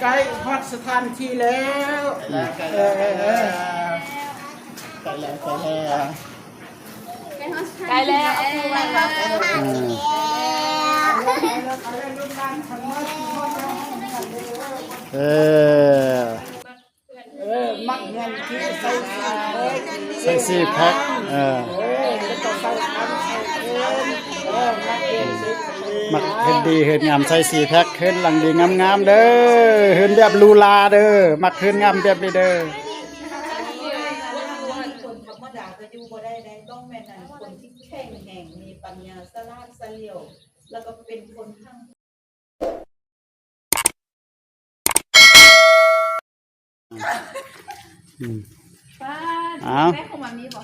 ใกล้ฮอดสถานที่แล้วใกล้แล้วใกล้แล้วเอาไปมักเงินที่ใส่ใส่4 แพ็คมักเฮ็ดดีเฮ็ดงามใส่4 แพ็คเฮ็ดหลังดีงามๆเด้อเฮ็ดแบบลูลาเด้อมักเฮ็ดงามแบบนี้เด้อคนธรรมดาก็อยู่บ่ได้ต้องแม่นคนที่แข็งแรงมีปัญญาสลาดเฉลียวแล้วก็เป็นคนทั้งป้าแม่ของมันมีบ่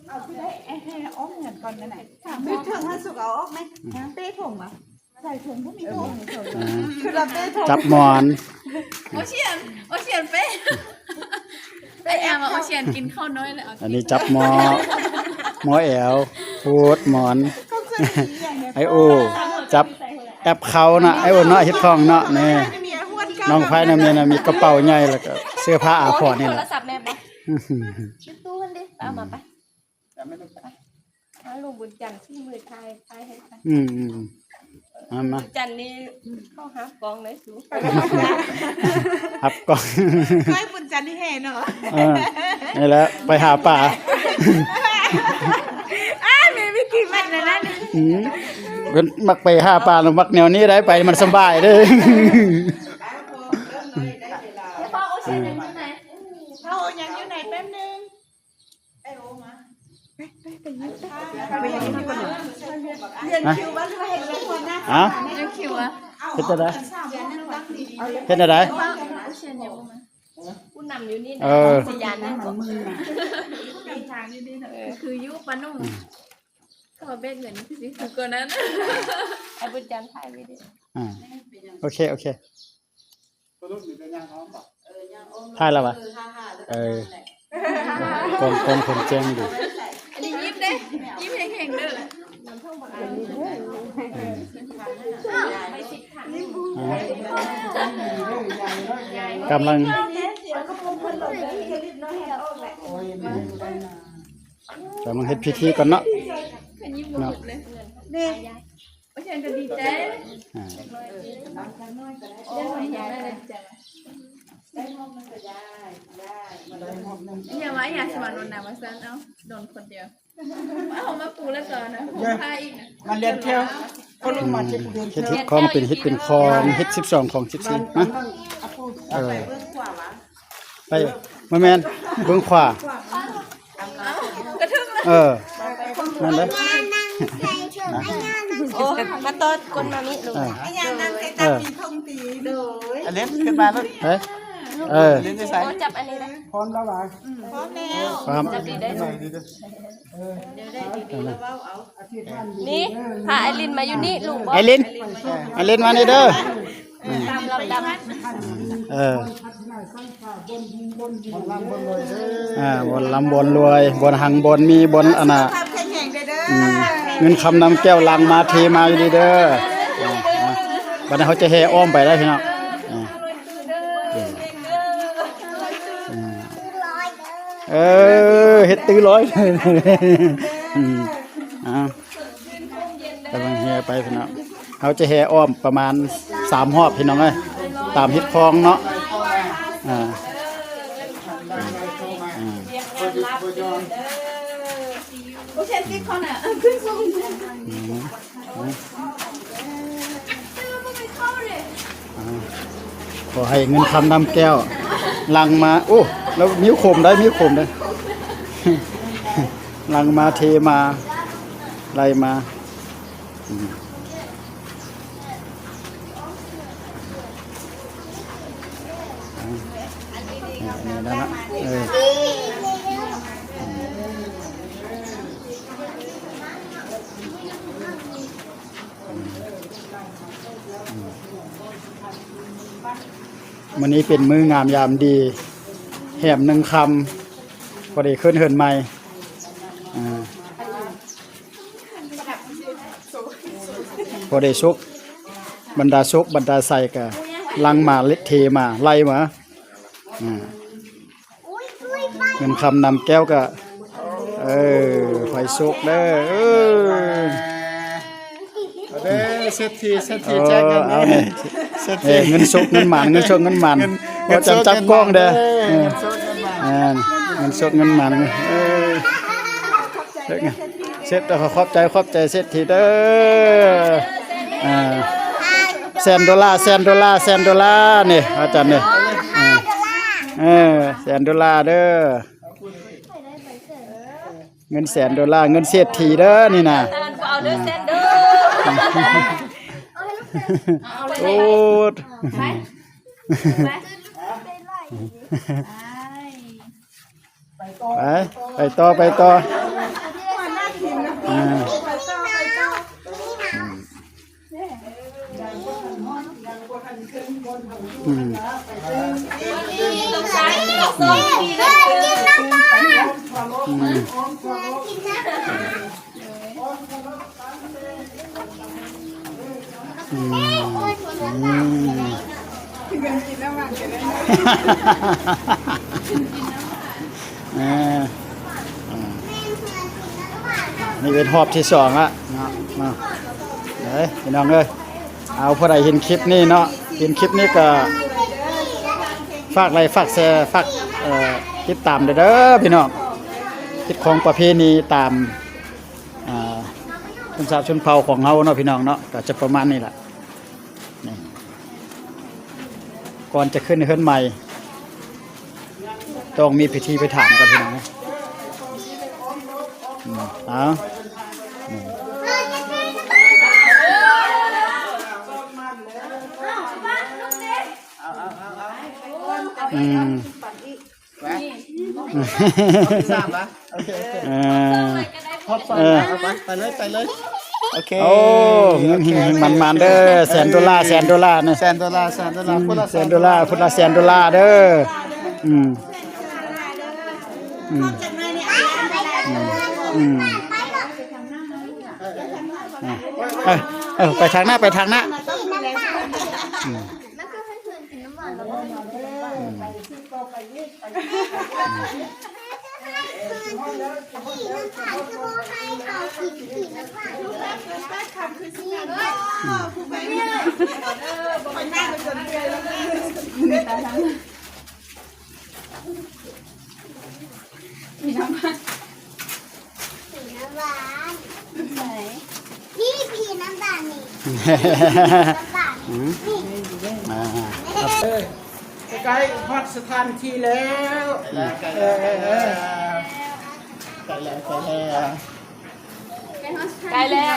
เอาที่ได้อ้อมเงินก่อนนั่นไหนไม่ถึงให้สุกเอาออกไหมเต้ถุงอ่ะใส่ถุงก็มีถุงคือเราเต้ถุงจับหมอน โอเชียนเป้ไปแอมโอเชียนกินข้าวน้อยเลยอันนี้จับหมอแอวพูดหมอนไอโอจับแอปเขานะไอโอเนาะเฮ็ดทองเนาะนี่น้องไฟน่ะมีกระเป๋าใหญ่แล้วก็เสื้อผ้าอาภรณ์นี่แหละโทรศัพท์แม่ไปตู้กันดิเอามาไปเอาลุงบุญจันทร์ที่มือไทยให้ไปมาจันนี่เข้าหากองเลยสูหับก่อนใครบุญจันนี่แห่เนาะนี่แหละไปหาป่าไม่กี่มันนะนั่นเพิ่นมักไปหาป่าแล้วมักแนวนี้ได้ไปมันสบายเด้อพ่อโอเชียนยังอยู่ไหนพ่อยังอยู่ไหนแป๊บนึงไอโอมาไปยังที่บ้านเรียนคิวบ้านใครเรียนคนนะเรียนคิวอ่ะเฮ็ดได้เฮ็ดได้ผู้นำอยู่นี่สัญญาณนะทางนี่คือยุปนุ่มก็เบ็ดเหมือนพี่สิคนนั้นไอ้บุญจันทร์ถ่ายวิดีโอเคถ่ายแล้ววะกองคนแจ้งดูอันนี้ยิ้มเด้ยิ้มแข็งๆเด้อกำลังเฮ็ดพิธีก่อนเนาะเนาะนี่ไม่ใช่จะดีใจอย่าว่าอย่าสวรรค์นะมาซั่นเอาโดนคนเดียวเอามาปูแล้วก่อนนะพาอีกมันเรียนเที่ยวคนลงมาเฮ็ดฮิตของเป็นฮิตเป็นคองฮิต12ของ14นะไปบ่แม่นเบิ่งขวากระทึกนั่นเด้อโอ้มาตอดคนมามิลูกไอ้ยานั่งใส่ตาปีทงตีเลยอันเล่นขึ้นมาแล้วเล่นจะใส่จับอันนี้นะพร้อมแล้วหรอพร้อมแล้วจับดีได้เดี๋ยวได้ดีแล้วเว้าเอานี่พาไอรินมาอยู่นี่ลูกไอรินมานี่เด้อตามลำดับบนลำบนรวยบนหังบนมีบนอันน่ะเงินคำนำแก้วลังมาเทมาอยู่ดีเด้อวันนี้เขาจะแห่อ้อมไปได้พี่น้องเฮ็ดตื้อร้อยกำลังแห่ไปพี่น้องเขาจะแห่อ้อมประมาณ3 รอบพี่น้องเอ้ยตามฮิตคลองเนาะโอเชียนติ๊กเขาน่ะขึ้นสูงขอให้เงินคำนำแก้วลังมาโอ้แล้วนิ้วโคมได้ลังมาเทมาไล่มานี่นะวันนี้เป็นมื้องามยามดีแหม1 คำ พอดีขึ้นเฮือนใหม่พอดีชุกบรรดาชุกบรรดาใส่ก็ลังมาเทมาไล่มาเงินคำนำแก้วก็ไฟชุกเด้อเศรษฐีแจกกันเอาเนี่ยเงินชุกเงินหมันเงินชุกเงินหมันก็จำจับกล้องเด้อเงินชุกเงินหมันเสร็จแล้วขอบใจเศรษฐีเด้อ$1,000$1,000นี่อาจารย์นี่$1,000เด้อเงิน$1,000เงินเศรษฐีเด้อนี่น่ะเอาเด้อเซนเด้อโอ้ไปต่อต้องใช้2ปีได้นี่เป็นหอบที่2ละมาพี่น้องเอ้ยเอาผู้ใดเห็นคลิปนี้เนาะเห็นคลิปนี้ก็ฝากไลค์ฝากแชร์ฝากติดตามเด้อพี่น้องคิดของประเพณีตามชนชาติชนเผ่าของเฮาเนาะพี่น้องเนาะก็จะประมาณนี้แหละนี่ก่อนจะขึ้นเฮือนใหม่ต้องมีพิธีไปถามกันพี่น้องเอาสามละโอเคพอไปเลยโอเคโอ้มันเด้อ$1,000$1,000นี่$1,000$1,000คนละ$1,000เด้อไปทางหน้าพี่น้ำตาลนี่ใกล้ฮอดสถานที่แล้วใกล้แล้ว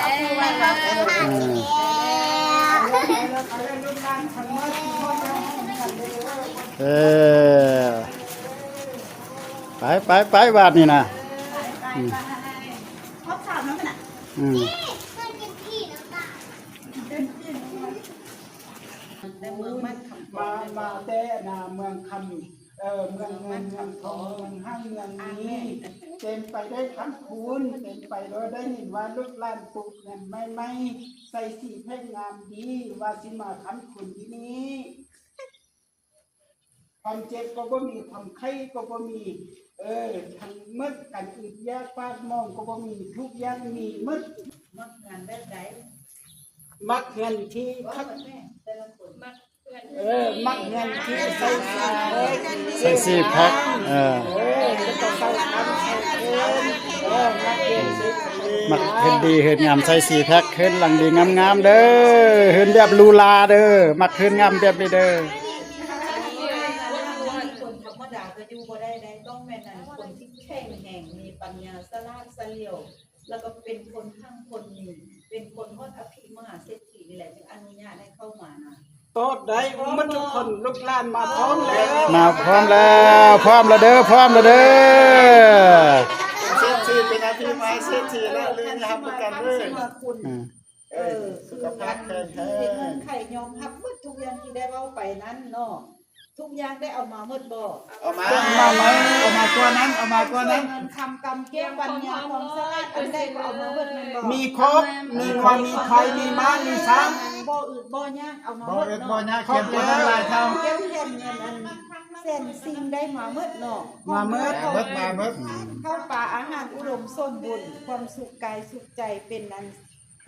ไปบาทนี่นะพบสาวน้ำขนาดนี่เพื่อนกินพี่น้ำตาลมาแต่นาเมืองคำเมืองเงินเมืองทองเมืองห้างเมืองนี้เต็มไปได้ทั้งคุณเต็มไปโดยได้เห็นว่าลูกหลานปลูกเงินไม่ใส่สีแพ่งงามดีว่าสิมาคันคุณที่นี้ความเจ็บก็บ่มีความไข้ก็บ่มีทั้งมืดกันอึดยากปาดมองก็บ่มีทุกอย่างมีมืดมักงานแบบใด มักเงินที่ทักแต่ละคน มักเงินที่ใส่สี่แพ็คแล้วก็ใส่คันใส่มักเงินมักเฮ็ดดีเฮ็ดงามใส่4แพ็คเฮ็ดหลังดีงามๆเด้อเฮ็ดแบบลูลาเด้อมักเฮ็ดงามแบบนี้เด้อคนธรรมดาก็อยู่บ่ได้ต้องแม่นคนที่แข็งแรงมีปัญญาสลาดเฉลียวแล้วก็เป็นคนทั้งคนมีเป็นคนฮอดอภิมหาเศรษฐีนี่แหละจึงอนุญาตให้เข้ามานะโตได้มันทุกคนลูกหลานมาพร้อมแล้วพร้อมแล้วเด้อเศรษฐีเป็นอภิมหาเศรษฐีแล้วเลยนะครับประกันเลยสุขภาพแข็งแรงไข่ยอมรับหมดทุกอย่างที่ได้เว้าไปนั้นเนาะ ทุกอย่างได้เอามาหมดบ่ เอามาไหมเอามาตัวนั้นเอามาตัวนั้น เงินคำกำเก็บปัญญาความสลาดอันใดก็เอามาหมดแม่นบ่ มีครบมีความมีไทยมีม้ามีช้าง บ่อื่นบ่ยากเอามาห บ่ มด เอ็ดบ่ เนาะ ยากเขียนตัวทั้งหลายเท่า เก็บเงินเงินอันเส้นสิ่งได้มาหมดเนาะ มาเมิดมาเมิด ข้าวปลาอาหารอุดมสมบูรณ์ความสุขกายสุขใจเป็นอัน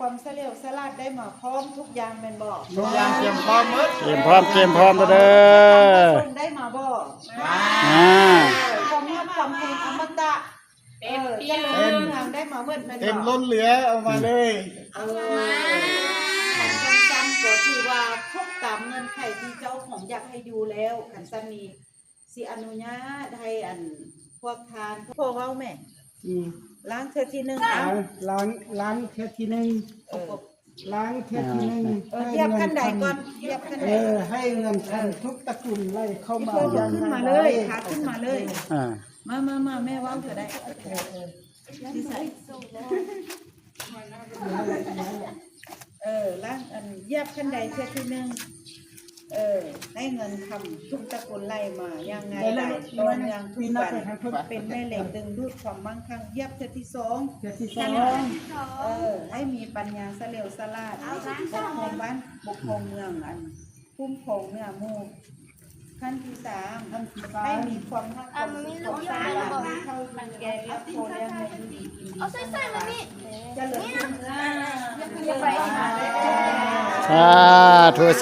ความเสลียวสลาดได้มาพร้อมทุกอย่างแม่นบ่ ทุกอย่างเตรียมพร้อมเมิด เตรียมพร้อมเตรียมพร้อมเด้อ คนได้มาบ่ อ่า ความรักความเพลงอมตะเต็มเปี่ยมงานได้มาเบิดแม่นบ่ เต็มล้นเหลือเอามาเลย ขันสั้นๆก็ถือว่าพบตามเงินไขที่เจ้าของอยากให้อยู่แล้วขันสั้นนี้สิอนุญาตให้อันพวกทานพวกเราแม่ล้างเธอทีนึงเอา ล้างเททีนึงล้างเททีนึง เทียบขั้นใดก่อนเทียบขั้นใด ให้เงินทันทุกตระกูลไล่เข้ามา ขึ้นมาเลยขาขึ้นมาเลย อ่า มาแม่ว่าวเธอได้ที่ใส่ล้างอันเยียบขั้นใดเทียบทีนึงให้เงินทำทุกตระกูลไล่มายังไงได้ตอนยังทุกวันเป็นแม่เหล็กดึงดูดความมั่งคั่งเยียบเทียบที่สอง เทที่สอง ให้มีปัญญาเสลียวสลาดปกครองบ้านปกครองเมืองอันคุ้มครองเนื้อหมูขั้นที่สามให้มีความรักความสุขความสบายเข้ากันแก่เลี้ยงโคเลี้ยงในดีกินดีเอาใส่มานี่จะเหลือจะไป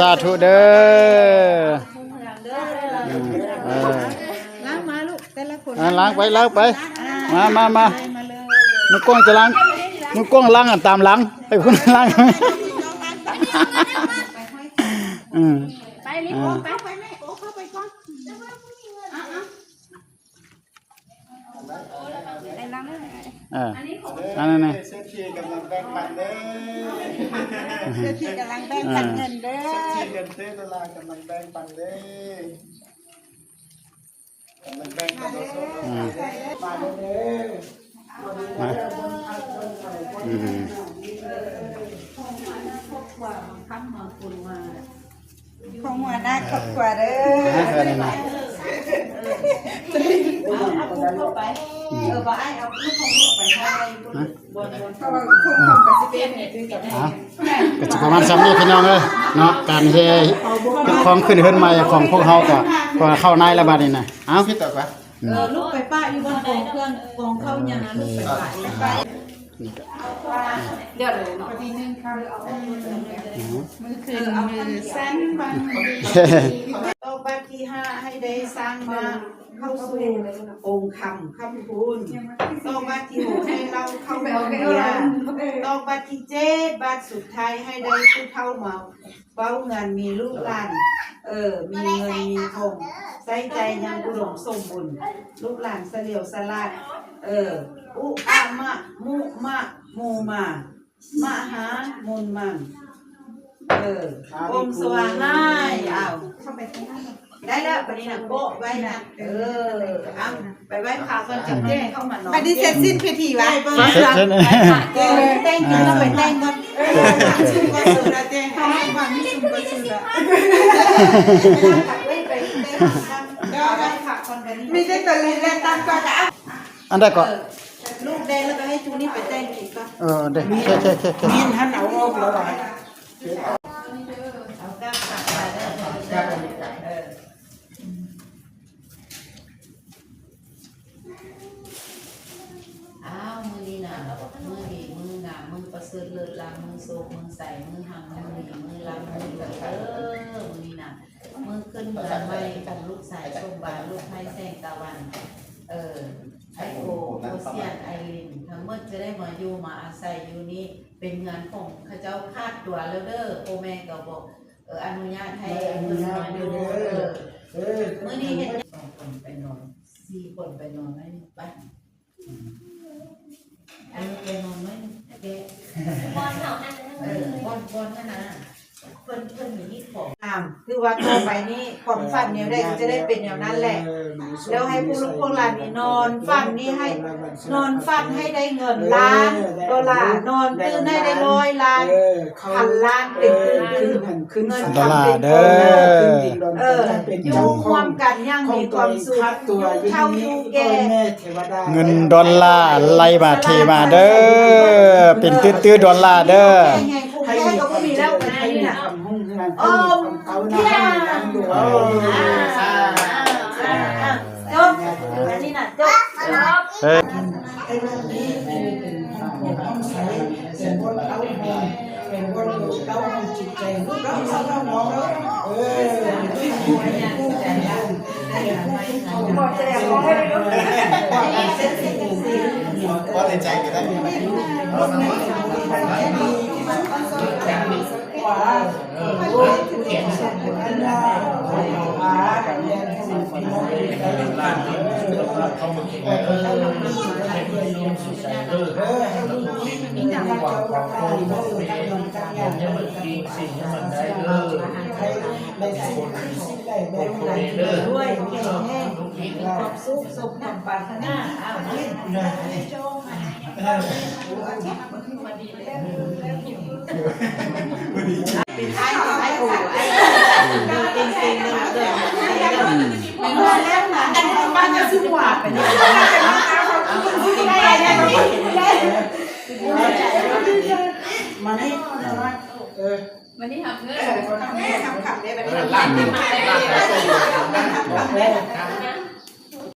สาธุเด้อเออ ล้างมาลูกแต่ละคน ล้างไปมา มาเลย มึงกล้องจะล้างมึงกล้องล้างอันตามหลังไปพุ่นล้างอืม ไปรีบไปแม่โอ้เข้าไปก่อนไอ้ล้างนั่น อันนั้นน่ะ เศรษฐีกำลังแบ่งปันเด้อ เพื่อที่กำลังแบ่งปันเงินเด้อ เศรษฐีเงินเต้ตลาดกำลังแบ่งปันเด้อกำลังแบ่งปันโดยสมมาเด้อ มาอืม ของหัวหน้าครอบครัวเด้อ อันนั้นน่ะ เอาปูเข้าไปบ่ไอ้เอาปูเข้าไปทางใดบนเพราะว่าคงไปสิเป็นเนี่ยคือกับ ก็สิประมาณซ้ำนี้พี่น้องเอ้ยเนาะการเฮ็ดเป็นของขึ้นเฮือนใหม่ของพวกเฮาก็เข้าในแล้วบัดนี้น่ะเอ้า คิดต่อปะ ลูกไปป้าอยู่บนกองเครื่องกองเข้าอย่างนั้นลูกไปป้าเดี๋ยวเลยเนาะทีนึงค่ะมือขึ้นมือสั้นบางต่อไปที่5ให้ได้สร้างมาเข้าสู่องค์คำพูนต่อไปที่6ให้เราเข้ามาเมียต่อไปที่7บาทสุดท้ายให้ได้ผู้เข้ามาเบ้าเงินมีลูกหลานมีเงินมีทองใส่ใจยังอุดมสมบูรณ์ลูกหลานเสลียวสลาดอุอามะมุมะมูมามหามุนมังองค์สว่างง่ายเอาเข้าไปข้างหน้าได้แล้ววันนี้นะโป๊ะไว้นะเอาไปไว้ข่าวกันจับแจ้งเข้ามานอนอันนี้เสร็จสิ้นพิธีไว้เบิ้ง เสร็จเสร็จ แต่งกินเราไปแต่งก่อนชุมก็สุดละแจ้งให้ฟังชุมก็สุดละไว้ไปแต่งได้ค่ะคนแบบนี้ไม่ได้ตัวเล่นแล้วตั้งก็จะ อันใดก็ ลูกแดงแล้วก็ให้จูนี่ไปแต่งอีกป่ะ เด้เค มีนท่านเอาออกแล้วว่ะ เอาก้าวขาไปได้อ้าวมือนี้นะมือดีมืองามมือประเสริฐเลิศลำมือโศกมือใสมือหังมือดีมือลำมือแบบมือนี้นะมือขึ้นมือไว้กันลูกสายชมบานลูกไม้แสงตะวันไอโอเซียนไอรินทั้งหมดจะได้มาอยู่มาอาศัยอยู่นี้เป็นงานของข้าเจ้าคาดตัวแล้วเด้อโอแม่ก็บอกอนุญาตให้เงินมาอยู่เมื่อนี้เห็น2 คนไปนอน4 คนไปนอนไม่ไปไปนอนไม่แกบอลนั่นนะเพิ่นมีนี่ของคือว่าต่อไปนี้ความฝันแนวใดก็จะได้เป็นแนวนั้นแหละ แล้วให้พวกหลานนี่นอนฝันนี่ให้นอนฝันให้ได้เงินล้านดอลลาร์นอนตื่นให้ได้100 ล้านพันล้านเป็นตื่นเงิน ดอลลาร์เด้อ อยู่ร่วมกันอย่างมีความสุขอยู่เท่าอยู่แก่ เงินดอลลาร์ไหลมาเทมาเด้อเป็นตื้อๆดอลลาร์เด้อ ไงคงแค่ก็บ่มีแล้วอันนี้น่ะ เขาหน้านั่งดู จบอันนี้น่ะจบ เฮ้ย ไอ้เรื่องนี้เป็นห้องใช้เป็นบนเต้าหงเป็นบนเต้าหงจิตใจรูปเราเรามองแล้วบอกแสดงบอกให้ไปดู ก็ในใจก็ได้ ด้วยแข็งแรงมีความสุขสมดังปรารถนาอ้าวนี่โชว์มาเป็นไอ้โอ้ไอ้จริงจริงเลยมาแล้วนะอันนี้บ้านจะซื้อหวานไปเนี่ยมาให้วันนี้ทำเงิน ทำขับได้ไหม ลาด